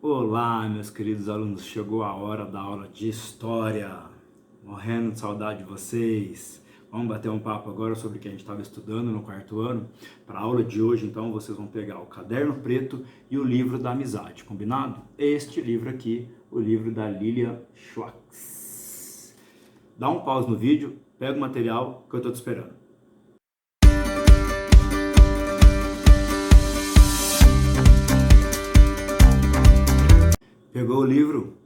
Olá, meus queridos alunos, chegou a hora da aula de História. Morrendo de saudade de vocês. Vamos bater um papo agora sobre o que a gente estava estudando no quarto ano. Para a aula de hoje, então, vocês vão pegar o Caderno Preto e o Livro da Amizade, combinado? Este livro aqui, o livro da Lilian Schwartz. Dá um pause no vídeo, pega o material que eu estou te esperando. Pegou o livro?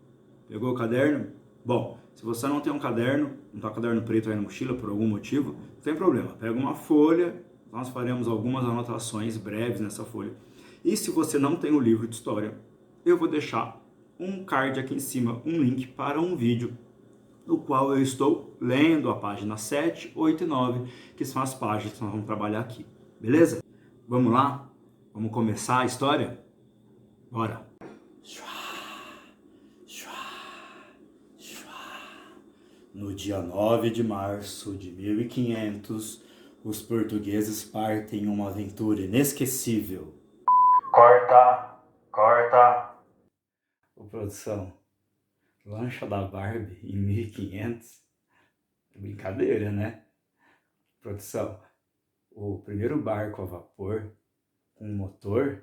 Pegou o caderno? Bom, se você não tem um caderno, não está com o caderno preto aí na mochila por algum motivo, não tem problema. Pega uma folha, nós faremos algumas anotações breves nessa folha. E se você não tem o livro de história, eu vou deixar um card aqui em cima, um link para um vídeo, no qual eu estou lendo a página 7, 8 e 9, que são as páginas que nós vamos trabalhar aqui. Beleza? Vamos lá? Vamos começar a história? Bora! No dia 9 de março de 1500, os portugueses partem em uma aventura inesquecível. Corta! Ô, produção, lancha da Barbie em 1500? Brincadeira, né? Produção, o primeiro barco a vapor com motor,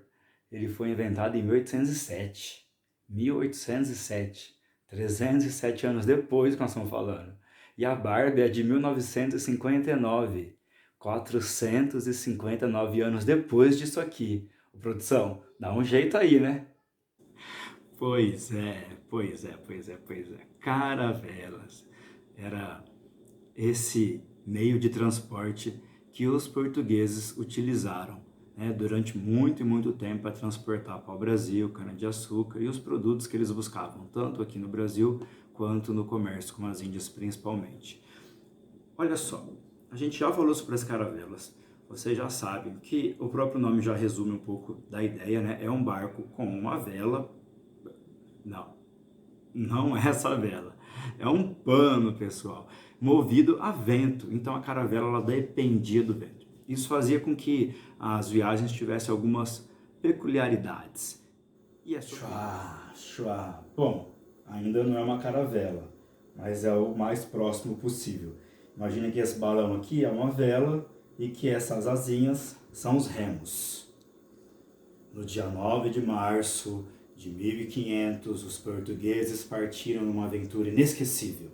ele foi inventado em 1807. 1807. 307 anos depois que nós estamos falando. E a Barbie é de 1959. 459 anos depois disso aqui. Ô, produção, dá um jeito aí, né? Pois é. Caravelas. Era esse meio de transporte que os portugueses utilizaram, né, durante muito tempo para transportar para o Brasil cana-de-açúcar e os produtos que eles buscavam, tanto aqui no Brasil quanto no comércio com as Índias principalmente. Olha só, a gente já falou sobre as caravelas, vocês já sabem que o próprio nome já resume um pouco da ideia, né? É um barco com uma vela, não é essa vela, é um pano, pessoal, movido a vento, então a caravela ela dependia do vento. Isso fazia com que as viagens tivessem algumas peculiaridades. E é sobre... Bom, ainda não é uma caravela, mas é o mais próximo possível. Imagina que esse balão aqui é uma vela e que essas asinhas são os remos. No dia 9 de março de 1500, os portugueses partiram numa aventura inesquecível.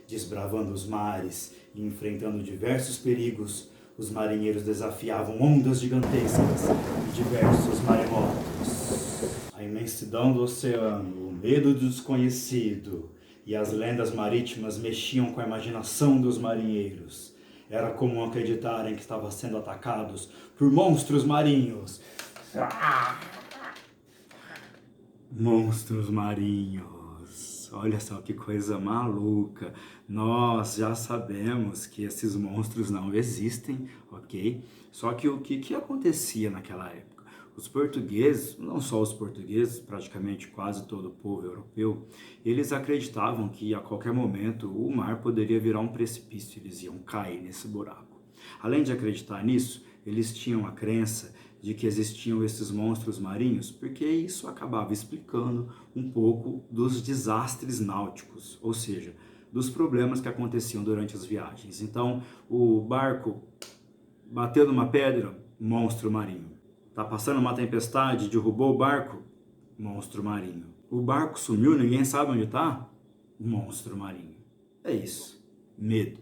Desbravando os mares e enfrentando diversos perigos, os marinheiros desafiavam ondas gigantescas e diversos maremotos. A imensidão do oceano, o medo do desconhecido e as lendas marítimas mexiam com a imaginação dos marinheiros. Era comum acreditarem que estavam sendo atacados por monstros marinhos. Monstros marinhos. Olha só que coisa maluca. Nós já sabemos que esses monstros não existem, ok? Só que o que acontecia naquela época? Os portugueses, não só os portugueses, praticamente quase todo o povo europeu, eles acreditavam que a qualquer momento o mar poderia virar um precipício, eles iam cair nesse buraco. Além de acreditar nisso, eles tinham a crença de que existiam esses monstros marinhos, porque isso acabava explicando um pouco dos desastres náuticos, ou seja, dos problemas que aconteciam durante as viagens. Então, o barco bateu numa pedra, monstro marinho. Tá passando uma tempestade, derrubou o barco, monstro marinho. O barco sumiu, ninguém sabe onde tá, monstro marinho. É isso, medo.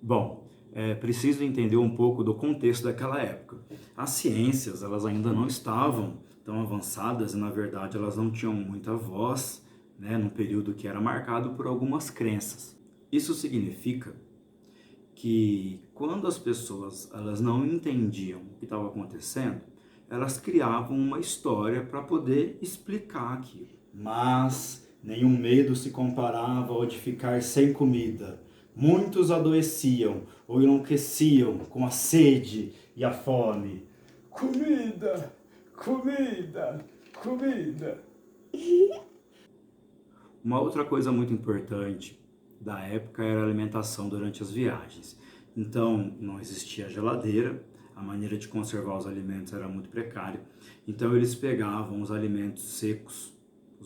Bom, é preciso entender um pouco do contexto daquela época. As ciências, elas ainda não estavam tão avançadas e, na verdade, elas não tinham muita voz, né, num período que era marcado por algumas crenças. Isso significa que quando as pessoas elas não entendiam o que estava acontecendo, elas criavam uma história para poder explicar aquilo. Mas nenhum medo se comparava ao de ficar sem comida. Muitos adoeciam ou enlouqueciam com a sede e a fome. Comida! Uma outra coisa muito importante da época era a alimentação durante as viagens. Então, não existia geladeira, a maneira de conservar os alimentos era muito precária. Então, eles pegavam os alimentos secos,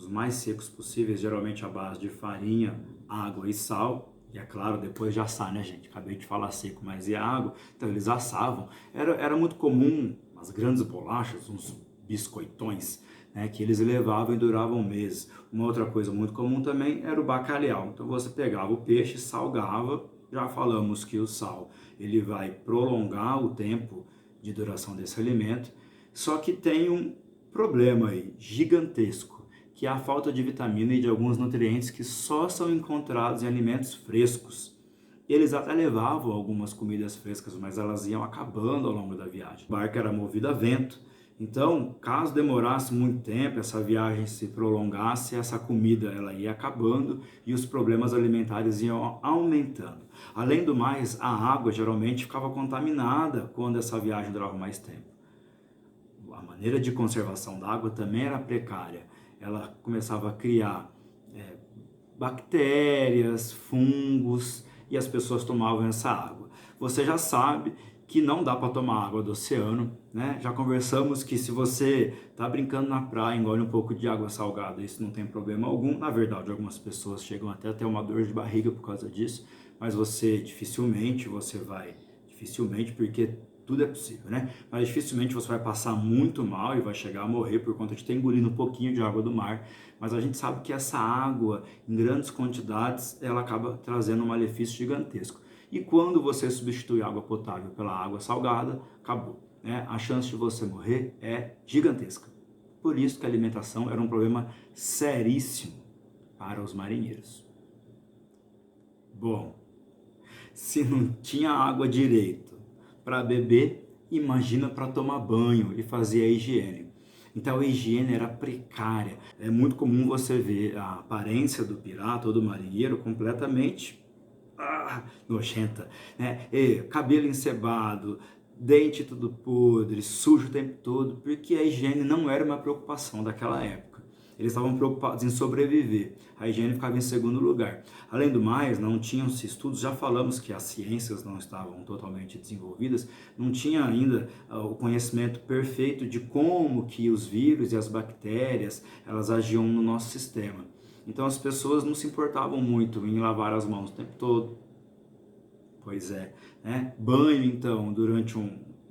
os mais secos possíveis, geralmente à base de farinha, água e sal. E é claro, depois de assar, né, gente? Acabei de falar seco, mas e a água? Então eles assavam. Era muito comum as grandes bolachas, uns biscoitões, né, que eles levavam e duravam meses. Uma outra coisa muito comum também era o bacalhau. Então você pegava o peixe, salgava. Já falamos que o sal ele vai prolongar o tempo de duração desse alimento. Só que tem um problema aí, gigantesco, que é a falta de vitamina e de alguns nutrientes que só são encontrados em alimentos frescos. Eles até levavam algumas comidas frescas, mas elas iam acabando ao longo da viagem. O barco era movido a vento, então, caso demorasse muito tempo, essa viagem se prolongasse, essa comida ela ia acabando e os problemas alimentares iam aumentando. Além do mais, a água geralmente ficava contaminada quando essa viagem durava mais tempo. A maneira de conservação da água também era precária. Ela começava a criar bactérias, fungos, e as pessoas tomavam essa água. Você já sabe que não dá para tomar água do oceano, né? Já conversamos que se você está brincando na praia, engole um pouco de água salgada, isso não tem problema algum. Na verdade, algumas pessoas chegam até a ter uma dor de barriga por causa disso, mas dificilmente, porque tudo é possível, né? Mas dificilmente você vai passar muito mal e vai chegar a morrer por conta de ter engolido um pouquinho de água do mar. Mas a gente sabe que essa água, em grandes quantidades, ela acaba trazendo um malefício gigantesco. E quando você substitui a água potável pela água salgada, acabou, né? A chance de você morrer é gigantesca. Por isso que a alimentação era um problema seríssimo para os marinheiros. Bom, se não tinha água direito para beber, imagina para tomar banho e fazer a higiene. Então a higiene era precária. É muito comum você ver a aparência do pirata ou do marinheiro completamente nojenta, né? Cabelo encebado, dente tudo podre, sujo o tempo todo, porque a higiene não era uma preocupação daquela época. Eles estavam preocupados em sobreviver. A higiene ficava em segundo lugar. Além do mais, não tinham-se estudos, já falamos que as ciências não estavam totalmente desenvolvidas, não tinha ainda o conhecimento perfeito de como que os vírus e as bactérias, elas agiam no nosso sistema. Então as pessoas não se importavam muito em lavar as mãos o tempo todo. Pois é, né? Banho então, durante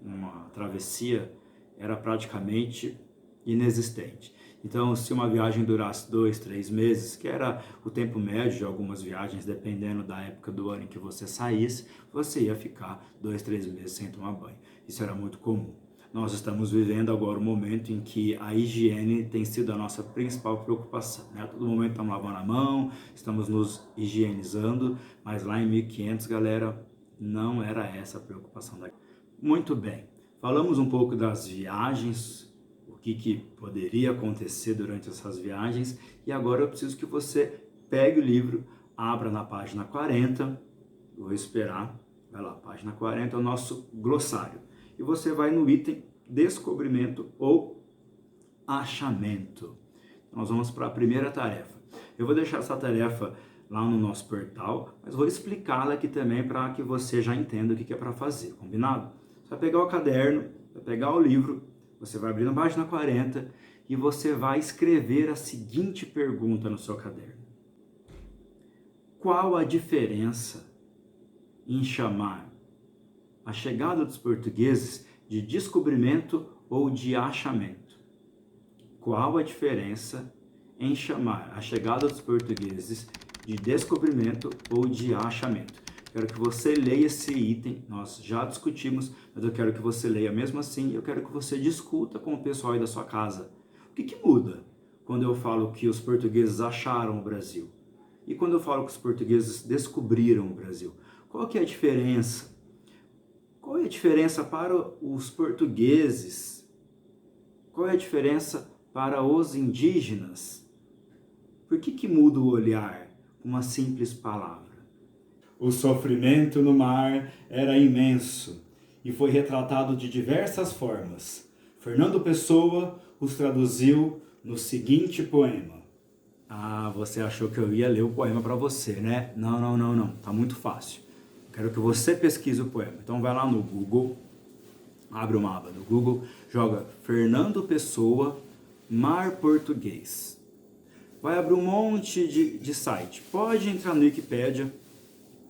uma travessia, era praticamente inexistente. Então, se uma viagem durasse 2, 3 meses, que era o tempo médio de algumas viagens, dependendo da época do ano em que você saísse, você ia ficar 2, 3 meses sem tomar banho. Isso era muito comum. Nós estamos vivendo agora um momento em que a higiene tem sido a nossa principal preocupação, né? A todo momento estamos lavando a mão, estamos nos higienizando, mas lá em 1500, galera, não era essa a preocupação da... Muito bem, falamos um pouco das viagens, o que poderia acontecer durante essas viagens, e agora eu preciso que você pegue o livro, abra na página 40, vou esperar, vai lá, página 40 é o nosso glossário. E você vai no item descobrimento ou achamento. Nós vamos para a primeira tarefa. Eu vou deixar essa tarefa lá no nosso portal, mas vou explicá-la aqui também para que você já entenda o que é para fazer, combinado? Você vai pegar o caderno, vai pegar o livro, você vai abrir na página 40 e você vai escrever a seguinte pergunta no seu caderno. Qual a diferença em chamar a chegada dos portugueses de descobrimento ou de achamento? Qual a diferença em chamar a chegada dos portugueses de descobrimento ou de achamento? Quero que você leia esse item, nós já discutimos, mas eu quero que você leia mesmo assim, eu quero que você discuta com o pessoal aí da sua casa. O que muda quando eu falo que os portugueses acharam o Brasil? E quando eu falo que os portugueses descobriram o Brasil? Qual que é a diferença? Qual é a diferença para os portugueses? Qual é a diferença para os indígenas? Por que muda o olhar com uma simples palavra? O sofrimento no mar era imenso e foi retratado de diversas formas. Fernando Pessoa os traduziu no seguinte poema. Ah, você achou que eu ia ler o poema para você, né? Não. Tá muito fácil. Quero que você pesquise o poema. Então vai lá no Google, abre uma aba do Google, joga Fernando Pessoa, Mar Português. vai abrir um monte de site. Pode entrar no Wikipedia,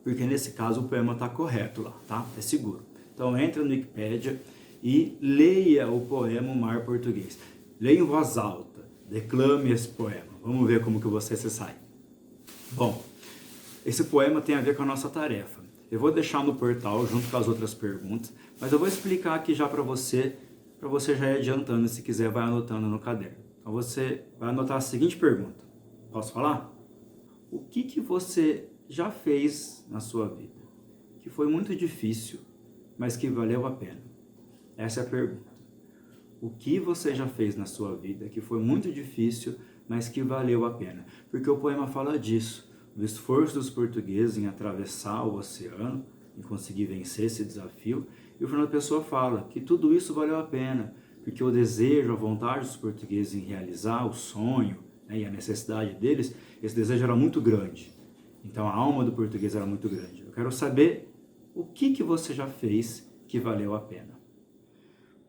porque nesse caso o poema está correto lá, tá? É seguro. Então entra no Wikipedia e leia o poema O Mar Português. Leia em voz alta, declame esse poema. Vamos ver como que você se sai. Bom, esse poema tem a ver com a nossa tarefa. Eu vou deixar no portal junto com as outras perguntas, mas eu vou explicar aqui já para você já ir adiantando, se quiser vai anotando no caderno. Então você vai anotar a seguinte pergunta. Posso falar? O que você já fez na sua vida que foi muito difícil, mas que valeu a pena? Essa é a pergunta. O que você já fez na sua vida que foi muito difícil, mas que valeu a pena? Porque o poema fala disso, do esforço dos portugueses em atravessar o oceano, em conseguir vencer esse desafio, e o Fernando Pessoa fala que tudo isso valeu a pena, porque o desejo, a vontade dos portugueses em realizar o sonho, né, e a necessidade deles, esse desejo era muito grande. Então a alma do português era muito grande. Eu quero saber o que você já fez que valeu a pena.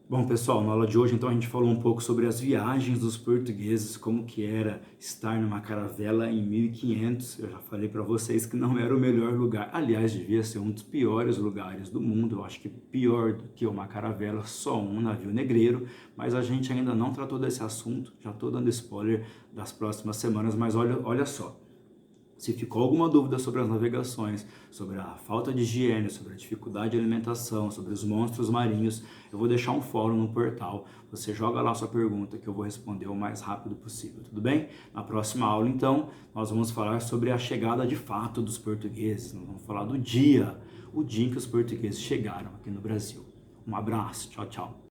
Bom, pessoal, na aula de hoje, então, a gente falou um pouco sobre as viagens dos portugueses, como que era estar numa caravela em 1500. Eu já falei para vocês que não era o melhor lugar. Aliás, devia ser um dos piores lugares do mundo. Eu acho que pior do que uma caravela, só um navio negreiro. Mas a gente ainda não tratou desse assunto. Já estou dando spoiler das próximas semanas, mas olha só. Se ficou alguma dúvida sobre as navegações, sobre a falta de higiene, sobre a dificuldade de alimentação, sobre os monstros marinhos, eu vou deixar um fórum no portal. Você joga lá sua pergunta que eu vou responder o mais rápido possível, tudo bem? Na próxima aula, então, nós vamos falar sobre a chegada de fato dos portugueses. Nós vamos falar do dia, o dia em que os portugueses chegaram aqui no Brasil. Um abraço, tchau, tchau.